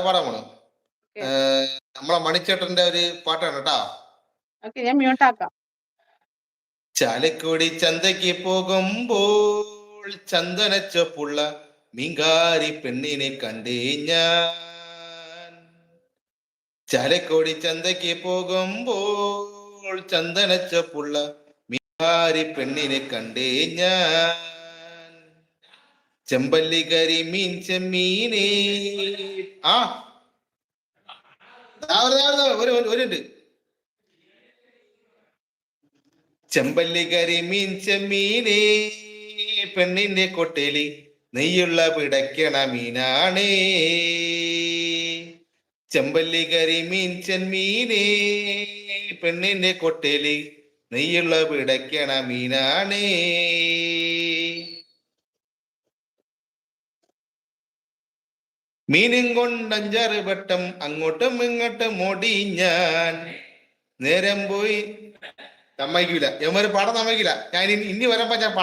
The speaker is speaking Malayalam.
പാടാൻ പോണു. ഓക്കെ. നമ്മളെ മണിച്ചേട്ടന്റെ ഒരു പാട്ടാണ് കേട്ടാ. ഓക്കെ, ഞാൻ മ്യൂട്ടാക്കാം. ചാലക്കുടി ചന്തയ്ക്ക് പോകുമ്പോൾ ചന്ദനച്ചൊപ്പുള്ള മീങ്കാരി പെണ്ണിനെ കണ്ടേ ഞാൻ. ചാലക്കുടി ചന്തയ്ക്ക് പോകുമ്പോൾ ചന്ദനച്ചൊപ്പുള്ള മീങ്കാരി പെണ്ണിനെ കണ്ടേ ഞാൻ. ചെമ്പല്ലി കരിമീൻ ചെമ്മീനേ ആ ഒരുണ്ട്. ചെമ്പല്ലി കരിമീൻ ചെമ്മീനേ പെണ്ണിന്റെ കൊട്ടേലി നെയ്യുള്ള പിടയ്ക്കണ മീനാണേ. ചെമ്പല്ലി കരിമീൻ ചെമ്മീനേ പെണ്ണിന്റെ കൊട്ടേലി നെയ്യുള്ള പിടയ്ക്കണ മീനാണേ. മീനും കൊണ്ടഞ്ചാറ് വട്ടം അങ്ങോട്ടും ഇങ്ങോട്ടും ഓടി ഞാൻ. നേരം പോയി സമ്മതിക്കൂല, എവര് പടം സമ്മതിക്കില്ല. ഞാൻ ഇനി വരുമ്പോ ഞാൻ പടം